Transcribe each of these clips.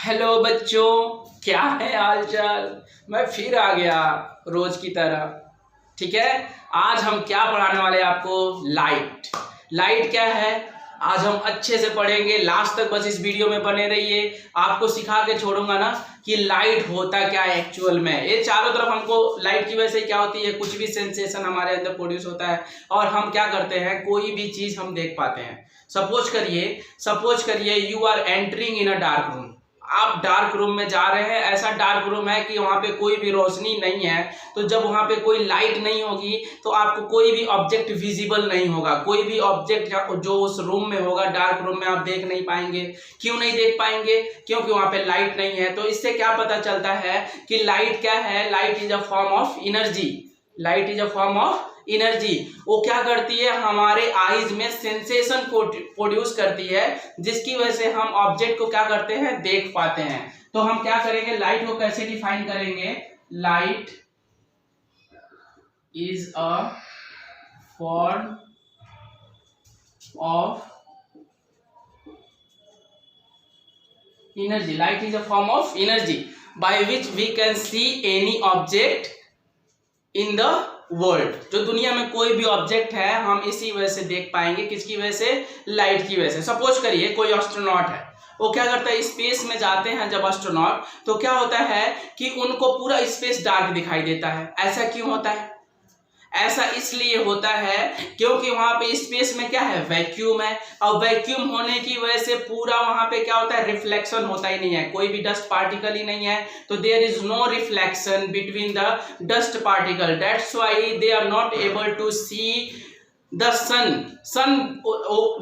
Hello बच्चों, क्या है हाल चाल। मैं फिर आ गया रोज की तरह। ठीक है, आज हम क्या पढ़ाने वाले हैं आपको? लाइट। लाइट क्या है आज हम अच्छे से पढ़ेंगे। लास्ट तक बस इस वीडियो में बने रहिए। आपको सिखा के छोड़ूंगा ना कि लाइट होता क्या है एक्चुअल में। ये चारों तरफ हमको लाइट की वजह से क्या होती है, कुछ भी सेंसेशन हमारे अंदर प्रोड्यूस होता है और हम क्या करते हैं, कोई भी चीज हम देख पाते हैं। सपोज करिए you are entering in a dark room. आप डार्क रूम में जा रहे हैं, ऐसा डार्क रूम है कि वहां पे कोई भी रोशनी नहीं है। तो जब वहां पे कोई लाइट नहीं होगी तो आपको कोई भी ऑब्जेक्ट विजिबल नहीं होगा। कोई भी ऑब्जेक्ट जो उस रूम में होगा, डार्क रूम में, आप देख नहीं पाएंगे। क्यों नहीं देख पाएंगे? क्योंकि वहां पे लाइट नहीं है। तो इससे क्या पता चलता है कि लाइट क्या है? Light is a form of energy. Light is a form of energy. वो क्या करती है, हमारे आईज में सेंसेशन को प्रोड्यूस करती है, जिसकी वजह से हम ऑब्जेक्ट को क्या करते हैं, देख पाते हैं। तो हम क्या करेंगे, लाइट को कैसे डिफाइन करेंगे? Light is a form of energy. Light is a form of energy by which we can see any object in the world. जो दुनिया में कोई भी ऑब्जेक्ट है हम इसी वजह से देख पाएंगे। किसकी वजह से? लाइट की वजह से। सपोज करिए कोई एस्ट्रोनॉट है, वो क्या करता है, स्पेस में जाते हैं जब एस्ट्रोनॉट, तो क्या होता है कि उनको पूरा स्पेस डार्क दिखाई देता है। ऐसा क्यों होता है? ऐसा इसलिए होता है क्योंकि वहां पे स्पेस में क्या है, वैक्यूम है। और वैक्यूम होने की वजह से पूरा वहां पे क्या होता है, रिफ्लेक्शन होता ही नहीं है। कोई भी डस्ट पार्टिकल ही नहीं है, तो there is no reflection between the dust particle. That's why they are not able to see the sun. Sun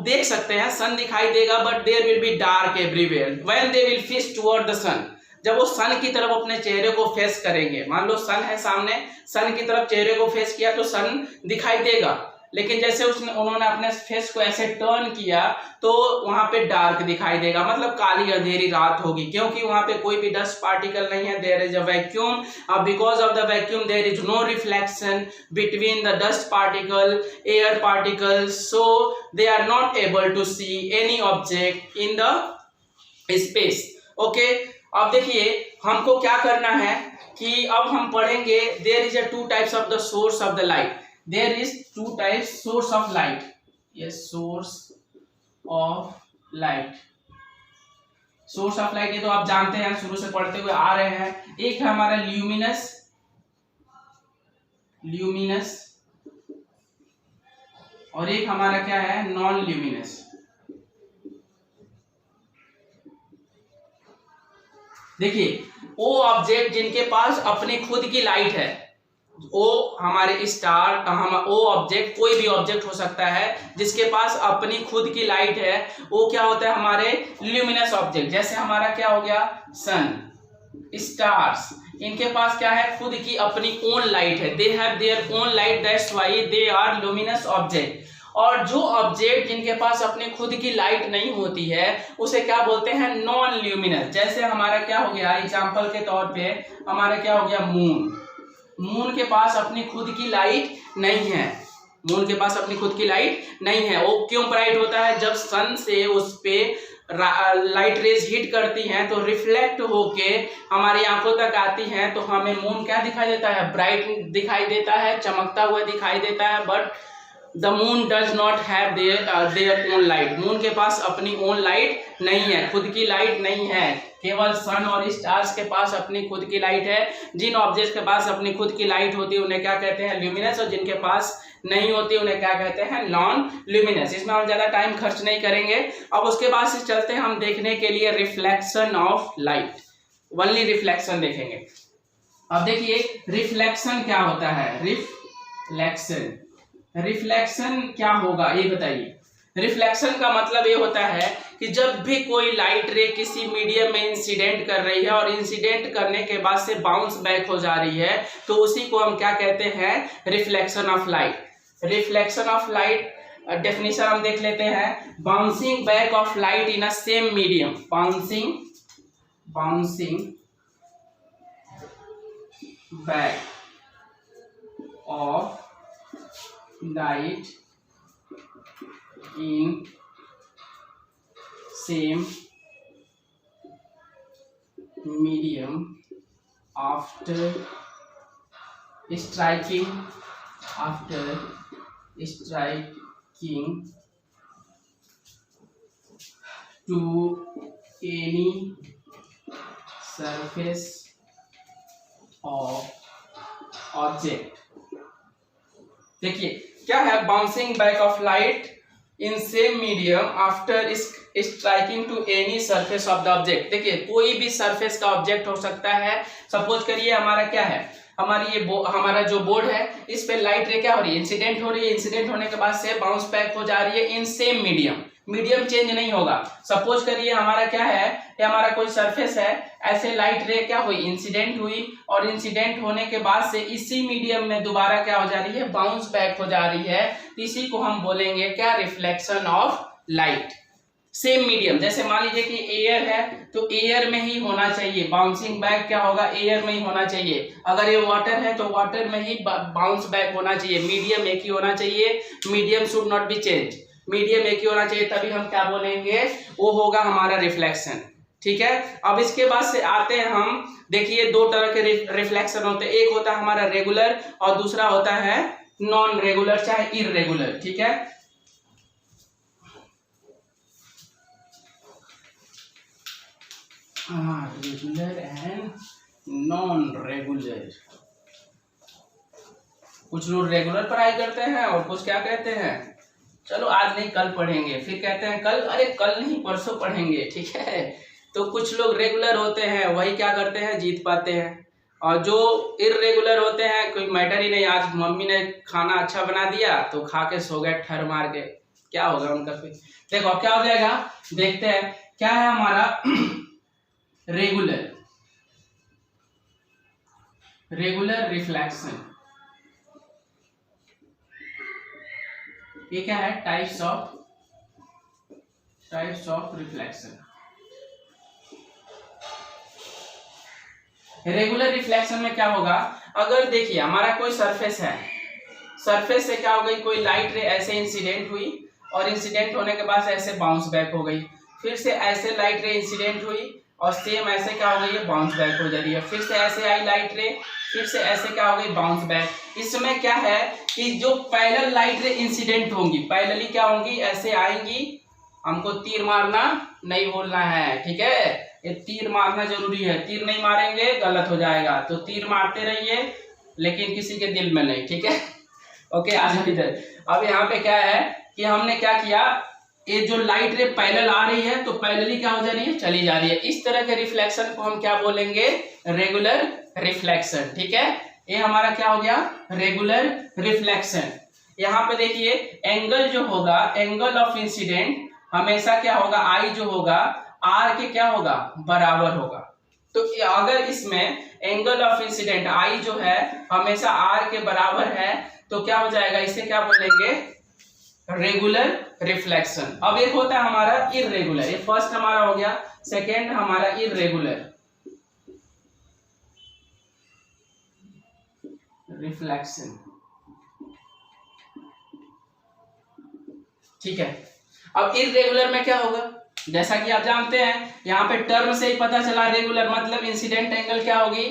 देख सकते हैं, सन दिखाई देगा, but there will be dark everywhere when they will face toward the sun. जब वो सन की तरफ अपने चेहरे को फेस करेंगे, मान लो सन है सामने, सन की तरफ चेहरे को फेस किया तो सन दिखाई देगा। लेकिन जैसे उन्होंने अपने फेस को ऐसे टर्न किया तो वहां पे डार्क दिखाई देगा, मतलब काली अंधेरी रात होगी, क्योंकि वहां पे कोई भी डस्ट पार्टिकल नहीं है। There is a vacuum. Because of the vacuum there is no reflection between the dust particle, air particles, so they are not able to see any object in the space. Okay, अब देखिए हमको क्या करना है कि अब हम पढ़ेंगे there is a two types of the source of the light. There is two types source of light. ये source of light. Source of light ये तो आप जानते हैं, शुरू से पढ़ते हुए आ रहे हैं। एक है हमारा ल्यूमिनस, और एक हमारा क्या है, नॉन ल्यूमिनस। देखिए वो ऑब्जेक्ट जिनके पास अपनी खुद की लाइट है, वो हमारे स्टार, वो ऑब्जेक्ट, कोई भी ऑब्जेक्ट हो सकता है जिसके पास अपनी खुद की लाइट है, वो क्या होता है, हमारे ल्यूमिनस ऑब्जेक्ट। जैसे हमारा क्या हो गया, सन, स्टार्स, इनके पास क्या है, खुद की अपनी ओन लाइट है। They have their own light, that's why they are luminous object. और जो ऑब्जेक्ट जिनके पास अपनी खुद की लाइट नहीं होती है उसे क्या बोलते हैं, नॉन ल्यूमिनस। जैसे हमारा क्या हो गया, एग्जांपल के तौर पे हमारा क्या हो गया, मून। मून के पास अपनी खुद की लाइट नहीं है। मून के पास अपनी खुद की लाइट नहीं है। वो क्यों ब्राइट होता है, जब सन से उस पे लाइट रेज हिट करती हैं तो रिफ्लेक्ट होके हमारी आंखों तक आती हैं, तो हमें मून क्या दिखाई देता है, ब्राइट दिखाई देता है, चमकता हुआ दिखाई देता है। But the moon does not have their own light. Moon के पास अपनी ओन लाइट नहीं है, खुद की लाइट नहीं है। केवल सन और स्टार्स के पास अपनी खुद की लाइट है। जिन ऑब्जेक्ट्स के पास अपनी खुद की लाइट होती है उन्हें क्या कहते हैं, ल्यूमिनस, और जिनके पास नहीं होती उन्हें क्या कहते हैं, नॉन ल्यूमिनस। इसमें हम ज्यादा टाइम खर्च नहीं करेंगे। अब उसके बाद से चलते हैं हम देखने के लिए reflection of light. Only reflection देखेंगे। अब देखिए रिफ्लेक्शन क्या होता है, रिफ्लेक्शन क्या होगा ये बताइए। रिफ्लेक्शन का मतलब ये होता है कि जब भी कोई लाइट रे किसी मीडियम में इंसिडेंट कर रही है और इंसिडेंट करने के बाद से बाउंस बैक हो जा रही है, तो उसी को हम क्या कहते हैं, reflection of light. Reflection of light definition हम देख लेते हैं। Bouncing back of light in a same medium. Bouncing back of light in same medium after striking to any surface of object। देखिए क्या है, bouncing back of light in same medium after striking to any surface of the object. देखिए कोई भी surface का object हो सकता है। सपोज करिए हमारा क्या है, हमारी ये हमारा जो बोर्ड है इस पे लाइट रे क्या हो रही है, इंसिडेंट हो रही है। इंसिडेंट होने के बाद से बाउंस बैक हो जा रही है इन सेम मीडियम, मीडियम चेंज नहीं होगा। सपोज करिए हमारा क्या है, ये हमारा कोई सरफेस है, ऐसे लाइट रे क्या हुई, इंसिडेंट हुई, और इंसिडेंट होने के बाद से इसी मीडियम में दोबारा क्या हो जा रही है, बाउंस बैक हो जा रही है। इसी को हम बोलेंगे क्या, reflection of light. Same medium, जैसे मान लीजिए कि एयर है तो एयर में ही होना चाहिए, बाउंसिंग बैक क्या होगा, एयर में ही होना चाहिए। अगर ये वाटर है तो वाटर में ही बाउंस बैक होना चाहिए। मीडियम एक ही होना चाहिए, medium should not be change, medium एक ही होना चाहिए, तभी हम क्या बोलेंगे, वो होगा हमारा रिफ्लेक्शन। ठीक है, अब इसके बाद से आते हैं हम, देखिए दो तरह के रिफ्लेक्शन होते हैं, एक होता है हमारा रेगुलर और दूसरा होता है नॉन रेगुलर चाहे इररेगुलर। ठीक है, रेगुलर एंड नॉन रेगुलर। कुछ लोग रेगुलर पढ़ाई करते हैं और कुछ क्या कहते हैं, चलो आज नहीं कल पढ़ेंगे, फिर कहते हैं कल, अरे कल नहीं परसों पढ़ेंगे। ठीक है, तो कुछ लोग रेगुलर होते हैं वही क्या करते हैं, जीत पाते हैं, और जो इररेगुलर होते हैं कोई मैटर ही नहीं, आज मम्मी ने खाना अच्छा बना दिया तो खा के सो गए ठर मार के, क्या होगा उनका फिर। देखो अब क्या हो जाएगा, देखते हैं क्या है हमारा रेगुलर रिफ्लेक्शन। ये क्या है, types of reflection. Regular reflection में क्या होगा, अगर देखिए हमारा कोई सरफेस है, सरफेस से क्या हो गई, कोई लाइट रे ऐसे इंसिडेंट हुई और इंसिडेंट होने के बाद ऐसे बाउंस बैक हो गई, फिर से ऐसे लाइट रे इंसिडेंट हुई और सेम ऐसे क्या हो गई है, बाउंस बैक हो जा रही है, फिर से ऐसे आई लाइट रे, फिर से ऐसे क्या हो गई, बाउंस बैक। इसमें क्या है कि जो पैरेलल लाइट रे इंसिडेंट होंगी, पैरेलली क्या होंगी, ऐसे आएंगी। हमको तीर मारना नहीं बोलना है, ठीक है, ये तीर मारना जरूरी है, तीर नहीं मारेंगे गलत हो जाएगा, तो तीर मारते रहिए लेकिन किसी के दिल में नहीं। ठीक है, ओके आ जाओ इधर। अब यहाँ पे क्या है कि हमने क्या किया, ये जो लाइट रे पैरेलल आ रही है तो पैरेलली क्या हो जा रही है, चली जा रही है। इस तरह के रिफ्लेक्शन को हम क्या बोलेंगे, रेगुलर रिफ्लेक्शन। ठीक है, ये हमारा क्या हो गया, रेगुलर रिफ्लेक्शन। यहाँ पे देखिए एंगल जो होगा, एंगल ऑफ इंसिडेंट हमेशा क्या होगा, आई जो होगा आर के क्या होगा, बराबर होगा। तो अगर इसमें एंगल ऑफ इंसिडेंट आई जो है हमेशा आर के बराबर है तो क्या हो जाएगा, इसे क्या बोलेंगे, रेगुलर रिफ्लेक्शन। अब एक होता है हमारा इररेगुलर, ये फर्स्ट हमारा हो गया, सेकेंड हमारा इररेगुलर रिफ्लेक्शन। ठीक है, अब इररेगुलर में क्या होगा, जैसा कि आप जानते हैं यहाँ पे टर्म से ही पता चला, रेगुलर मतलब इंसिडेंट एंगल क्या होगी,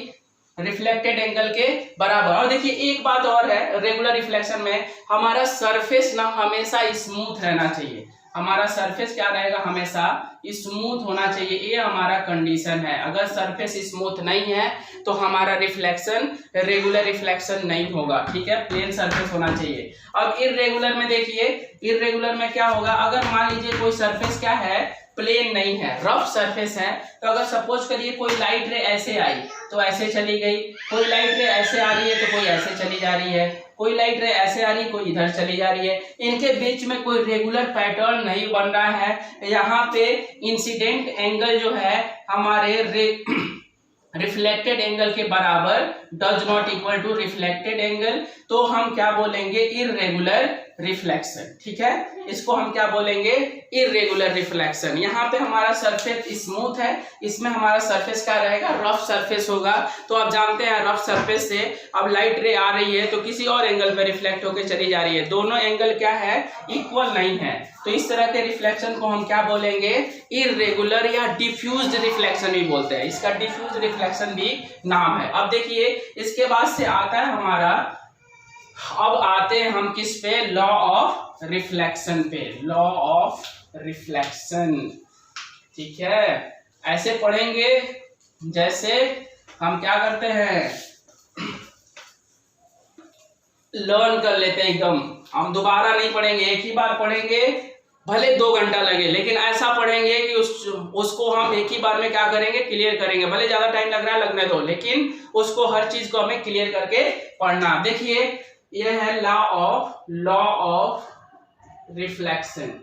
रिफ्लेक्टेड एंगल के बराबर। और देखिए एक बात और है, रेगुलर रिफ्लेक्शन में हमारा सरफेस ना हमेशा स्मूथ रहना चाहिए, हमारा सरफेस क्या रहेगा, हमेशा स्मूथ होना चाहिए, ये हमारा कंडीशन है। अगर सरफेस स्मूथ नहीं है तो हमारा रिफ्लेक्शन रेगुलर रिफ्लेक्शन नहीं होगा। ठीक है, प्लेन सरफेस होना चाहिए। अब इररेगुलर में देखिए, इररेगुलर में क्या होगा, अगर मान लीजिए कोई सरफेस क्या है, प्लेन नहीं है, रफ सरफेस है, तो अगर सपोज करिए कोई लाइट रे ऐसे आई तो ऐसे चली गई, कोई लाइट रे ऐसे आ रही है तो कोई ऐसे चली जा रही है, कोई लाइट रे ऐसे आ रही है, कोई इधर चली जा रही है, इनके बीच में कोई रेगुलर पैटर्न नहीं बन रहा है। यहाँ पे इंसिडेंट एंगल जो है हमारे रिफ्लेक्टेड एंगल के बराबर, does not equal to reflected angle, तो हम क्या बोलेंगे, इररेगुलर रिफ्लेक्शन, ठीक है। इसको हम क्या बोलेंगे, इरेगुलर रिफ्लेक्शन। यहाँ पे हमारा सरफेस स्मूथ है, इसमें हमारा सरफेस क्या रहेगा, रफ सरफेस होगा। तो आप जानते हैं रफ सरफेस से अब लाइट रे आ रही है तो किसी और एंगल पे रिफ्लेक्ट होकर चली जा रही है, दोनों एंगल क्या है, इक्वल नहीं है। तो इस तरह के रिफ्लेक्शन को हम क्या बोलेंगे, इरेगुलर या डिफ्यूज्ड रिफ्लेक्शन भी बोलते हैं। इसका डिफ्यूज्ड रिफ्लेक्शन भी नाम है। अब देखिए इसके बाद से आता है हमारा, अब आते हैं हम किस पे, लॉ ऑफ रिफ्लेक्शन पे, लॉ ऑफ रिफ्लेक्शन, ठीक है। ऐसे पढ़ेंगे जैसे हम क्या करते हैं, लर्न कर लेते हैं एकदम। हम दोबारा नहीं पढ़ेंगे, एक ही बार पढ़ेंगे, भले 2 घंटा लगे, लेकिन ऐसा पढ़ेंगे कि उसको हम एक ही बार में क्या करेंगे, क्लियर करेंगे। भले ज्यादा टाइम लग रहा है, लगने दो, लेकिन उसको हर चीज को हमें क्लियर करके पढ़ना। देखिए ये है law of reflection,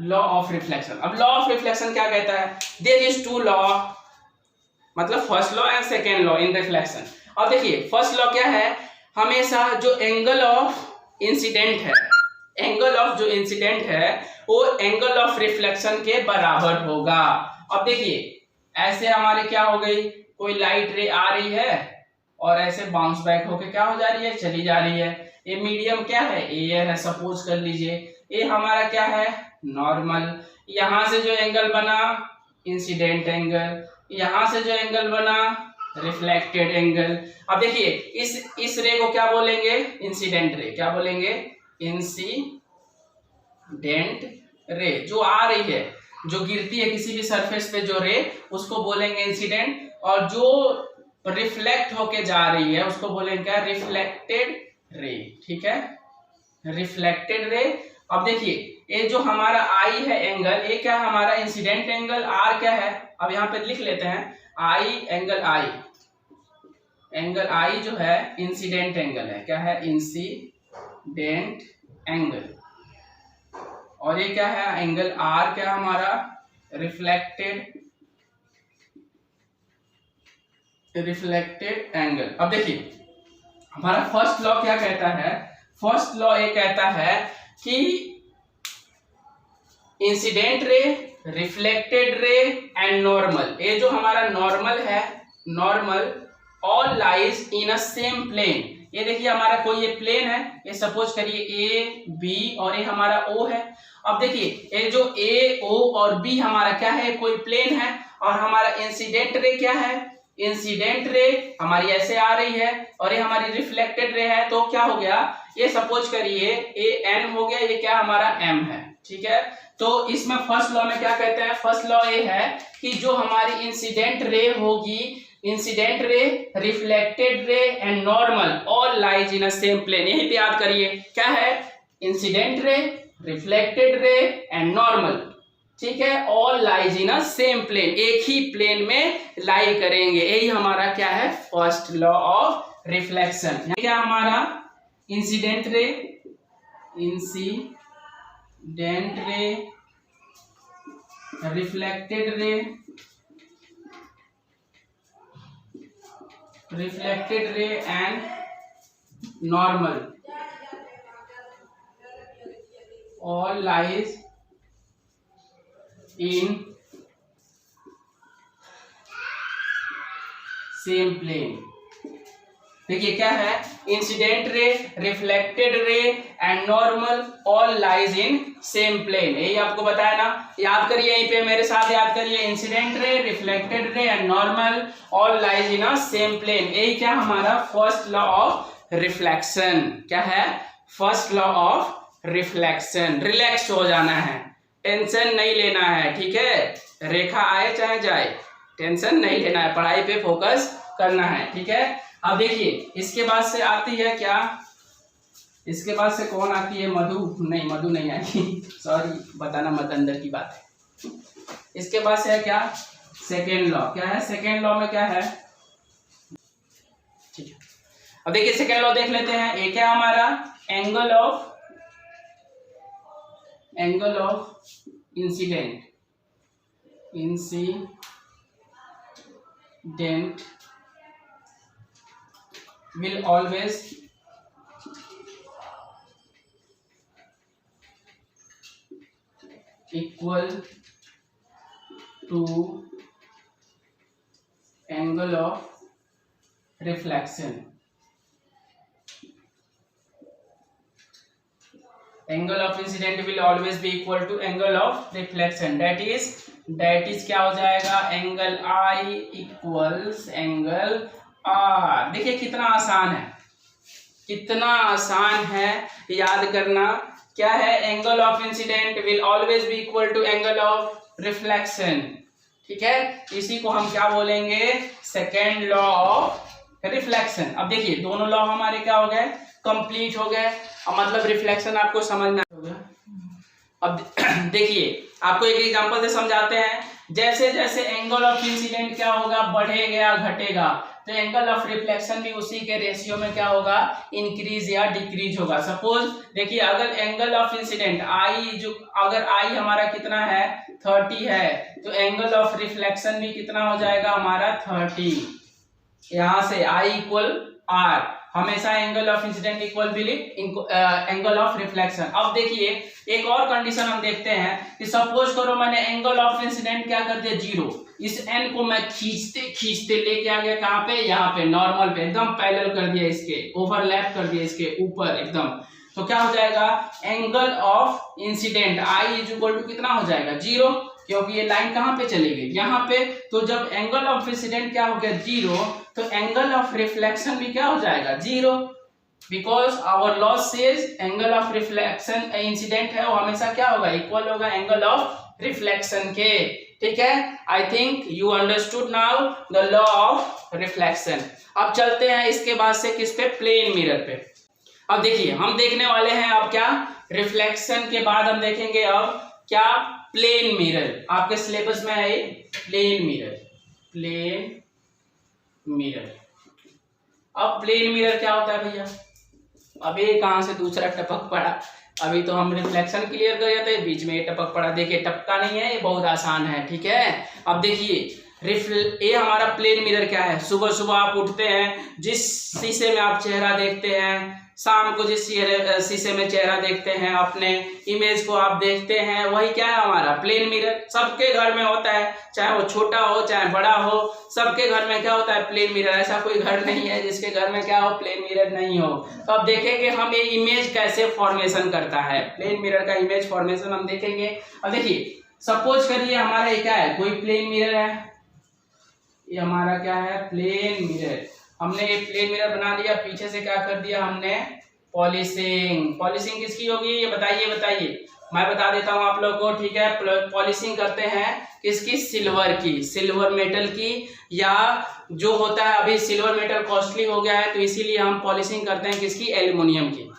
law of reflection. अब लॉ ऑफ रिफ्लेक्शन क्या कहता है, देयर इज 2 लॉ, मतलब first law and second law in reflection. अब देखिए फर्स्ट लॉ क्या है, हमेशा जो एंगल ऑफ इंसिडेंट है, एंगल ऑफ जो इंसिडेंट है वो एंगल ऑफ रिफ्लेक्शन के बराबर होगा। अब देखिए ऐसे हमारे क्या हो गई, कोई लाइट रे आ रही है और ऐसे बाउंस बैक होके क्या हो जा रही है, चली जा रही है। ये मीडियम क्या है, एयर है, सपोज कर लीजिए। ये हमारा क्या है, नॉर्मल। यहां से जो एंगल बना इंसिडेंट एंगल, यहां से जो एंगल बना रिफ्लेक्टेड एंगल। अब देखिए इस रे को क्या बोलेंगे, इंसिडेंट रे। क्या बोलेंगे, इंसिडेंट रे। जो आ रही है, जो गिरती है किसी भी सरफेस पे जो रे, उसको बोलेंगे इंसिडेंट। और जो रिफ्लेक्ट होके जा रही है उसको बोलेंगे क्या, रिफ्लेक्टेड रे, ठीक है, रिफ्लेक्टेड रे। अब देखिए ये जो हमारा आई है एंगल, ये क्या हमारा इंसिडेंट एंगल, आर क्या है, अब यहाँ पे लिख लेते हैं, आई एंगल आई, एंगल आई जो है इंसिडेंट एंगल है, क्या है, इंसिडेंट एंगल। और ये क्या है, एंगल आर क्या हमारा, रिफ्लेक्टेड एंगल। अब देखिए हमारा फर्स्ट लॉ क्या कहता है, फर्स्ट लॉ ये कहता है कि incident ray, reflected ray and normal, ये जो हमारा नॉर्मल है, normal all lies in a same plane. ये देखिए हमारा कोई ये प्लेन है, ये सपोज करिए ए बी और ये हमारा ओ है। अब देखिए ये जो ए ओ और बी हमारा क्या है, कोई प्लेन है। और हमारा इंसिडेंट रे क्या है, इंसिडेंट रे हमारी ऐसे आ रही है और ये हमारी रिफ्लेक्टेड रे है। तो क्या हो गया, ये सपोज करिए ए एन हो गया, ये क्या हमारा एम है, ठीक है। तो इसमें फर्स्ट लॉ में क्या कहते हैं, फर्स्ट लॉ ये है कि जो हमारी इंसिडेंट रे होगी, incident ray, reflected ray and normal all lies in a same plane. यही पे याद करिए क्या है, incident ray, reflected ray and normal, ठीक है, all lies in a same plane, एक ही प्लेन में लाई करेंगे। यही हमारा क्या है, फर्स्ट लॉ ऑफ रिफ्लेक्शन। क्या हमारा incident ray, incident ray, reflected ray, reflected ray and normal all lies in same plane. देखिए क्या है, incident ray, reflected ray and normal all lies in same plane. यही आपको बताया ना, याद करिए, यहीं पे मेरे साथ याद करिए, incident ray, reflected ray and normal all lies in a same plane. यही क्या हमारा फर्स्ट लॉ ऑफ रिफ्लेक्शन। क्या है, first law of reflection. Relax हो जाना है, टेंशन नहीं लेना है, ठीक है। रेखा आए चाहे जाए, टेंशन नहीं लेना है, पढ़ाई पे फोकस करना है, ठीक है। अब देखिए इसके बाद से आती है क्या, इसके बाद से कौन आती है, मधु नहीं, मधु नहीं आएगी, सॉरी बताना मत, अंदर की बात है। इसके बाद से है क्या, सेकेंड लॉ। क्या है, सेकेंड लॉ में क्या है, ठीक है। अब देखिए सेकेंड लॉ देख लेते हैं। एक है हमारा angle of incident will always equal to angle of reflection. Angle of incident will always be equal to angle of reflection, that is क्या हो जाएगा, angle I equals angle R. देखिए कितना आसान है, कितना आसान है याद करना। क्या है, angle of incident will always be equal to angle of reflection. ठीक है, इसी को हम क्या बोलेंगे, सेकेंड लॉ ऑफ रिफ्लेक्शन। अब देखिए दोनों लॉ हमारे क्या हो गए, कंप्लीट हो गए। अब मतलब रिफ्लेक्शन आपको समझ में आ गया। अब देखिए आपको एक एग्जांपल से समझाते हैं। जैसे जैसे एंगल ऑफ इंसिडेंट क्या होगा, बढ़ेगा घटेगा, तो एंगल ऑफ रिफ्लेक्शन भी उसी के रेशियो में क्या होगा, इंक्रीज या डिक्रीज होगा। सपोज देखिए अगर एंगल ऑफ इंसिडेंट अगर आई हमारा कितना है 30 है, तो एंगल ऑफ रिफ्लेक्शन भी कितना हो जाएगा हमारा 30। यहां से आई इक्वल आर, हमेशा angle of incident equal will angle of reflection. अब देखिए एक और कंडीशन हम देखते हैं कि सपोज करो मैंने एंगल ऑफ इंसिडेंट क्या कर दिया 0, इस एन को मैं खींचते खींचते लेके आ गया कहां पे, यहाँ पे नॉर्मल पे, एकदम पैरेलल कर दिया, इसके ओवरलैप कर दिया इसके ऊपर एकदम। तो क्या हो जाएगा, angle of incident I is equal to कितना हो जाएगा 0, क्योंकि ये लाइन कहां पे चली गई, यहाँ पे। तो जब एंगल ऑफ इंसिडेंट क्या हो गया 0, तो एंगल ऑफ रिफ्लेक्शन भी क्या हो जाएगा 0, because our law says angle of reflection incident है वो हमेशा क्या होगा, इक्वल होगा एंगल ऑफ रिफ्लेक्शन के। ठीक है, आई think you understood now the law of reflection. अब चलते हैं इसके बाद से किस पे, प्लेन मिरर पे। अब देखिए हम देखने वाले हैं अब क्या, रिफ्लेक्शन के बाद हम देखेंगे अब क्या, प्लेन मिरर। आपके सिलेबस में है प्लेन मिरर, प्लेन मिरर। अब प्लेन मिरर क्या होता है भैया, अभी कहां से दूसरा टपक पड़ा, अभी तो हम रिफ्लेक्शन क्लियर कर रहे थे, बीच में ये टपक पड़ा। देखिए टपका नहीं है, ये बहुत आसान है। ठीक है, अब देखिए ये हमारा प्लेन मिरर क्या है, सुबह सुबह आप उठते हैं, जिस शीशे में आप चेहरा देखते हैं, शाम को जिस शीशे में चेहरा देखते हैं, अपने इमेज को आप देखते हैं, वही क्या है हमारा प्लेन मिरर। सबके घर में होता है, चाहे वो छोटा हो चाहे बड़ा हो, सबके घर में क्या होता है प्लेन मिरर। ऐसा कोई घर नहीं है जिसके घर में क्या हो, प्लेन मिरर नहीं हो। तो अब देखेंगे हम ये इमेज कैसे फॉर्मेशन करता है, प्लेन मिरर का इमेज फॉर्मेशन हम देखेंगे। अब देखिए सपोज करिए हमारा ये क्या है, कोई प्लेन मिरर है, ये हमारा क्या है प्लेन मिरर। हमने ये प्लेन मिरर बना लिया, पीछे से क्या कर दिया हमने, पॉलिशिंग। पॉलिशिंग किसकी होगी ये बताइए, मैं बता देता हूं आप लोगों को। ठीक है, पॉलिशिंग करते हैं किसकी, सिल्वर की, सिल्वर मेटल की, या जो होता है अभी सिल्वर मेटल कॉस्टली हो गया है तो इसीलिए हम पॉलिशिंग करते हैं किसकी, एल्युमिनियम की।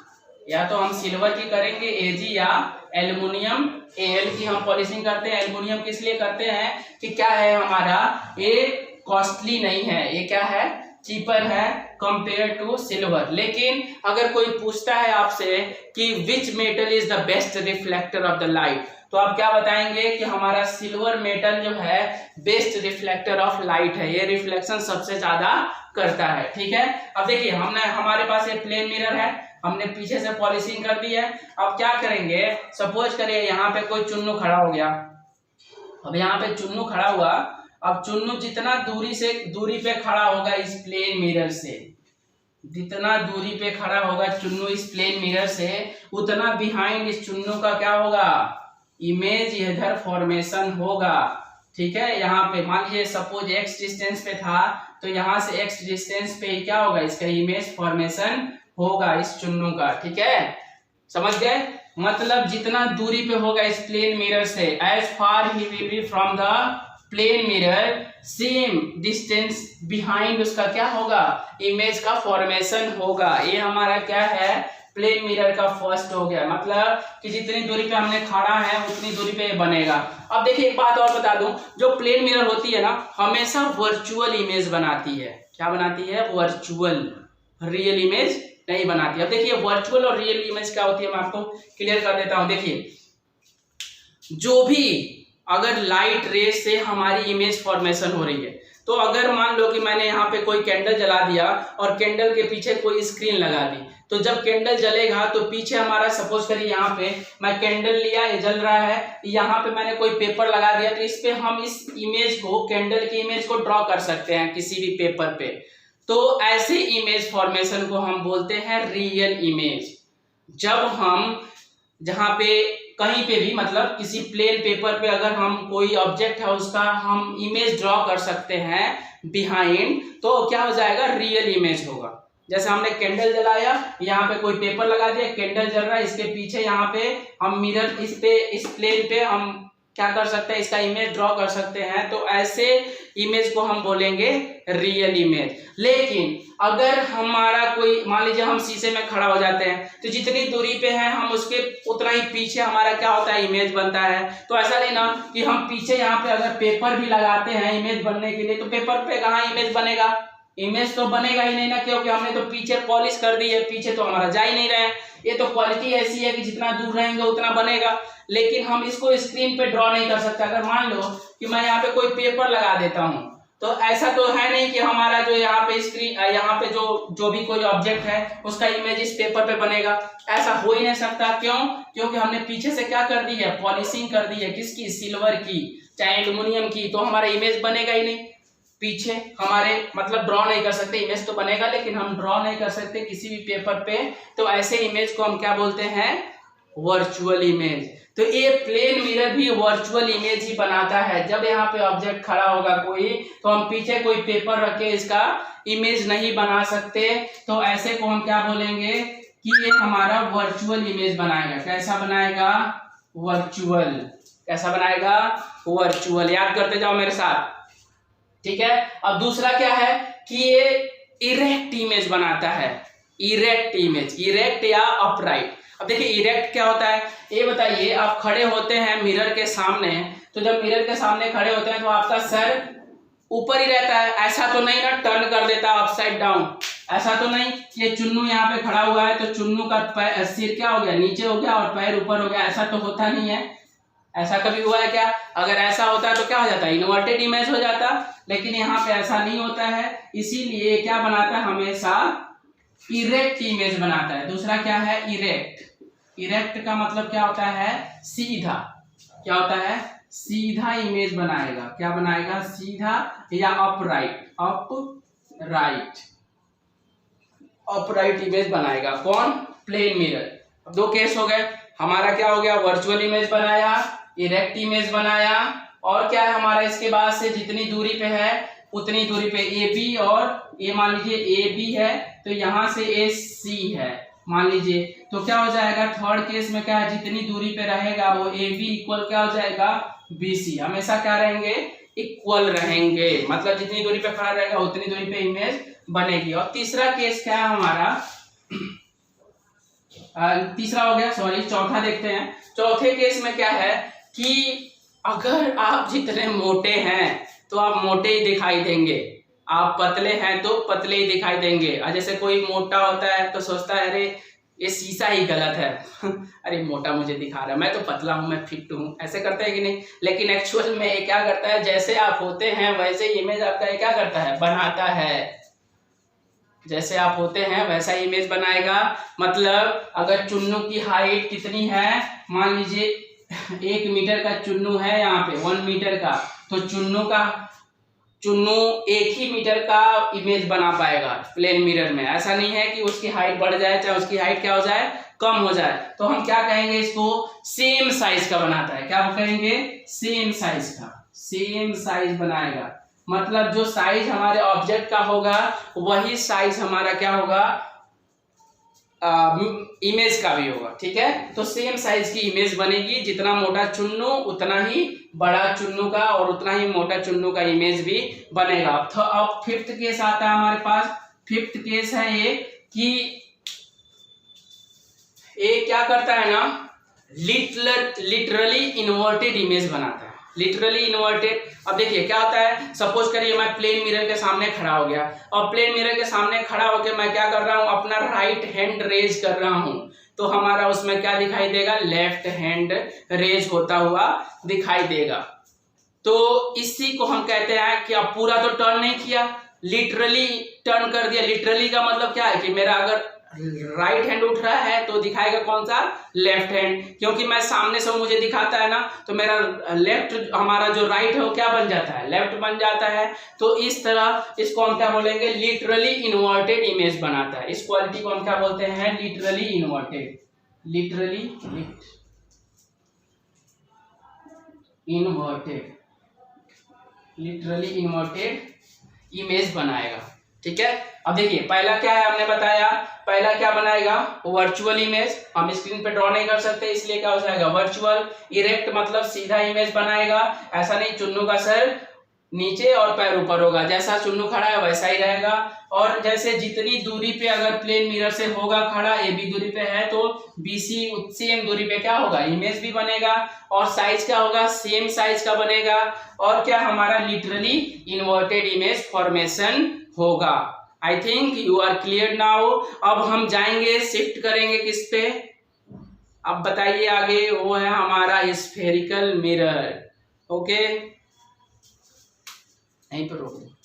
या तो हम सिल्वर की करेंगे Ag, या एल्युमिनियम Al की हम पॉलिशिंग करते हैं। एल्युमिनियम किस लिए करते हैं कि क्या है हमारा, ये कॉस्टली नहीं है, ये क्या है, चीपर है कंपेयर टू सिल्वर। लेकिन अगर कोई पूछता है आपसे कि which metal is the best reflector of the light, तो आप क्या बताएंगे कि हमारा सिल्वर मेटल जो है बेस्ट रिफ्लेक्टर ऑफ लाइट है, ये रिफ्लेक्शन सबसे ज्यादा करता है। ठीक है, अब देखिए हमारे पास ये प्लेन मिरर है, हमने पीछे से पॉलिशिंग कर दी है। अब क्या करेंगे, सपोज करिए यहाँ पे कोई चुन्नू खड़ा हो गया। अब यहाँ पे चुन्नू खड़ा हुआ, अब चुन्नू जितना दूरी पे खड़ा होगा इस प्लेन मिरर से, जितना दूरी पे खड़ा होगा चुन्नू इस प्लेन मिरर से, उतना बिहाइंड इस चुन्नू का क्या होगा, इमेज इधर फॉर्मेशन होगा। ठीक है, यहाँ पे मान लीजिए सपोज x डिस्टेंस पे था, तो यहाँ से x डिस्टेंस पे क्या होगा, इसका इमेज फॉर्मेशन होगा इस चुन्नू का। ठीक है, समझ गए, मतलब जितना दूरी पे होगा इस प्लेन मिरर से, as far he will be from the plane mirror, same distance behind उसका क्या होगा, इमेज का फॉर्मेशन होगा। ये हमारा क्या है, प्लेन मिरर का फर्स्ट हो गया, मतलब कि जितनी दूरी पे हमने खड़ा है उतनी दूरी पे बनेगा। अब देखिए एक बात और बता दूं, जो प्लेन मिरर होती है ना, हमेशा वर्चुअल इमेज बनाती है। क्या बनाती है, वर्चुअल, रियल इमेज नहीं बनाती। अब देखिए वर्चुअल और रियल इमेज क्या होती है, मैं आपको क्लियर कर देता हूं। देखिए जो भी अगर लाइट रे से हमारी इमेज फॉर्मेशन हो रही है, तो अगर मान लो कि मैंने यहाँ पे कोई कैंडल जला दिया और कैंडल के पीछे कोई स्क्रीन लगा दी, तो जब कैंडल जलेगा तो पीछे हमारा, सपोज करिए यहाँ पे मैं कैंडल लिया, ये जल रहा है, यहाँ पे मैंने कोई पेपर लगा दिया, तो इस पे हम इस इमेज को, कैंडल की इमेज को ड्रॉ कर सकते हैं किसी भी पेपर पे। तो ऐसे इमेज फॉर्मेशन को हम बोलते हैं रियल इमेज। जब हम जहाँ पे कहीं पे भी, मतलब किसी प्लेन पेपर पे अगर हम कोई ऑब्जेक्ट है उसका हम इमेज ड्रॉ कर सकते हैं बिहाइंड, तो क्या हो जाएगा, रियल इमेज होगा। जैसे हमने कैंडल जलाया, यहाँ पे कोई पेपर लगा दिया, कैंडल जल रहा है, इसके पीछे यहाँ पे हम मिरर, इस प्लेन पे हम क्या कर सकते हैं, इसका इमेज ड्रॉ कर सकते हैं। तो ऐसे इमेज को हम बोलेंगे रियल इमेज। लेकिन अगर हमारा कोई, मान लीजिए हम शीशे में खड़ा हो जाते हैं, तो जितनी दूरी पे है हम उसके उतना ही पीछे हमारा क्या होता है, इमेज बनता है। तो ऐसा नहीं ना कि हम पीछे यहाँ पे अगर पेपर भी लगाते हैं इमेज बनने के लिए, तो पेपर पे कहाँ इमेज बनेगा, इमेज तो बनेगा ही नहीं ना, क्योंकि हमने तो पीछे पॉलिश कर दी है, पीछे तो हमारा जा ही नहीं रहा है। ये तो क्वालिटी ऐसी है कि जितना दूर रहेंगे उतना बनेगा। लेकिन हम इसको स्क्रीन पे ड्रॉ नहीं कर सकते। अगर मान लो कि मैं यहाँ पे कोई पेपर लगा देता हूँ, तो ऐसा तो है नहीं कि हमारा जो यहाँ पे स्क्रीन, यहाँ पे जो भी कोई ऑब्जेक्ट है उसका इमेज इस पेपर पे बनेगा, ऐसा हो ही नहीं सकता। क्यों? क्योंकि हमने पीछे से क्या कर दी है, पॉलिशिंग कर दी है, किसकी, सिल्वर की, चाहे एल्यूमिनियम की, तो हमारा इमेज बनेगा ही नहीं। पीछे हमारे, मतलब ड्रॉ नहीं कर सकते, इमेज तो बनेगा लेकिन हम ड्रॉ नहीं कर सकते किसी भी पेपर पे। तो ऐसे इमेज को हम क्या बोलते हैं, वर्चुअल इमेज। तो ये प्लेन मिरर भी वर्चुअल इमेज ही बनाता है। जब यहाँ पे ऑब्जेक्ट खड़ा होगा कोई, तो हम पीछे कोई पेपर रख के इसका इमेज नहीं बना सकते। तो ऐसे को हम क्या बोलेंगे कि ये हमारा वर्चुअल इमेज बनाएगा। कैसा बनाएगा, वर्चुअल। कैसा बनाएगा, वर्चुअल। याद करते जाओ मेरे साथ, ठीक है। अब दूसरा क्या है कि ये इरेक्ट इमेज बनाता है। इरेक्ट इमेज, इरेक्ट या अपराइट। अब देखिए इरेक्ट क्या होता है, ये बताइए। आप खड़े होते हैं मिरर के सामने, तो जब मिरर के सामने खड़े होते हैं तो आपका सर ऊपर ही रहता है, ऐसा तो नहीं ना टर्न कर देता अपसाइड डाउन, ऐसा तो नहीं। ये चुन्नू यहाँ पे खड़ा हुआ है तो चुन्नू का सिर क्या हो गया, नीचे हो गया और पैर ऊपर हो गया, ऐसा तो होता नहीं है। ऐसा कभी हुआ है क्या? अगर ऐसा होता है तो क्या हो जाता है, इन्वर्टेड इमेज हो जाता। लेकिन यहाँ पे ऐसा नहीं होता है, इसीलिए क्या बनाता है, हमेशा इरेक्ट इमेज बनाता है। दूसरा क्या है, इरेक्ट। इरेक्ट का मतलब क्या होता है, सीधा। क्या होता है, सीधा इमेज बनाएगा। क्या बनाएगा, सीधा या अपराइट। अपराइट, अपराइट इमेज बनाएगा। कौन, प्लेन मिरर। अब दो केस हो गए। हमारा क्या हो गया, वर्चुअल इमेज बनाया, इरेक्ट इमेज बनाया, और क्या है हमारा, इसके बाद से जितनी दूरी पे है उतनी दूरी पे ए बी, और ये मान लीजिए ए बी है तो यहाँ से ए सी है मान लीजिए, तो क्या हो जाएगा, थर्ड केस में क्या है, जितनी दूरी पे रहेगा वो ए बी इक्वल क्या हो जाएगा, बी सी। हमेशा क्या रहेंगे, इक्वल रहेंगे, मतलब जितनी दूरी पे खड़ा रहेगा उतनी दूरी पे इमेज बनेगी। और तीसरा केस क्या है हमारा, तीसरा हो गया, सॉरी चौथा देखते हैं। चौथे केस में क्या है कि अगर आप जितने मोटे हैं तो आप मोटे ही दिखाई देंगे, आप पतले हैं तो पतले ही दिखाई देंगे। और जैसे कोई मोटा होता है तो सोचता है अरे ये शीशा ही गलत है अरे मोटा मुझे दिखा रहा है, मैं तो पतला हूं, मैं फिट हूं, ऐसे करते हैं कि नहीं। लेकिन एक्चुअल में ये क्या करता है, जैसे आप होते हैं वैसे इमेज आपका ये क्या करता है, बनाता है। जैसे आप होते हैं वैसा इमेज बनाएगा। मतलब अगर चुन्नू की हाइट कितनी है, मान लीजिए 1 मीटर का चुन्नू है, यहाँ पे 1 मीटर का, तो चुन्नू 1 ही मीटर का इमेज बना पाएगा प्लेन मिरर में। ऐसा नहीं है कि उसकी हाइट बढ़ जाए चाहे उसकी हाइट क्या हो जाए, कम हो जाए। तो हम क्या कहेंगे, इसको सेम साइज का बनाता है। क्या कहेंगे, सेम साइज का, सेम साइज बनाएगा। मतलब जो साइज हमारे ऑब्जेक्ट का होगा वही साइज हमारा क्या होगा, इमेज का भी होगा। ठीक है, तो सेम साइज की इमेज बनेगी। जितना मोटा चुन्नू उतना ही बड़ा चुन्नू का और उतना ही मोटा चुन्नू का इमेज भी बनेगा। तो अब फिफ्थ केस आता है हमारे पास। फिफ्थ केस है ये कि ये क्या करता है ना, लिटरली इन्वर्टेड इमेज बनाता है। Literally inverted. अब देखिए क्या होता है, सपोज करिए मैं प्लेन मिरर के सामने खड़ा हो गया, और प्लेन मिरर के सामने खड़ा होकर मैं क्या कर रहा हूं, अपना राइट हैंड रेज कर रहा हूं, तो हमारा उसमें क्या दिखाई देगा, लेफ्ट हैंड रेज होता हुआ दिखाई देगा। तो इसी को हम कहते हैं कि अब पूरा तो टर्न नहीं किया, लिटरली टर्न कर दिया। लिटरली का मतलब क्या है कि मेरा अगर राइट हैंड उठ रहा है तो दिखाएगा कौन सा, लेफ्ट हैंड, क्योंकि मैं सामने से मुझे दिखाता है ना तो मेरा लेफ्ट, हमारा जो राइट है वो क्या बन जाता है, लेफ्ट बन जाता है। तो इस तरह इसको हम क्या बोलेंगे, लिटरली इन्वर्टेड इमेज बनाता है। इस क्वालिटी को हम क्या बोलते हैं, literally inverted, literally inverted, literally inverted image बनाएगा। ठीक है, अब देखिए पहला क्या है हमने बताया, पहला क्या बनाएगा, वर्चुअल इमेज। हम स्क्रीन पे ड्रॉ नहीं कर सकते इसलिए क्या हो जाएगा, वर्चुअल। इरेक्ट मतलब सीधा इमेज बनाएगा, ऐसा नहीं चुन्नू का सर नीचे और पैर ऊपर होगा, जैसा चुन्नू खड़ा है वैसा ही रहेगा। और जैसे जितनी दूरी पे अगर प्लेन मिरर से होगा खड़ा, ए बी दूरी पे है तो BC सेम दूरी पे क्या होगा, इमेज भी बनेगा। और साइज क्या होगा, सेम साइज का बनेगा। और क्या, हमारा लिटरली इन्वर्टेड इमेज फॉर्मेशन होगा। I think you are clear now. अब हम जाएंगे, शिफ्ट करेंगे किस पे, अब बताइए आगे, वो है हमारा स्फेरिकल मिरर। ओके, यहीं पर रोक दो।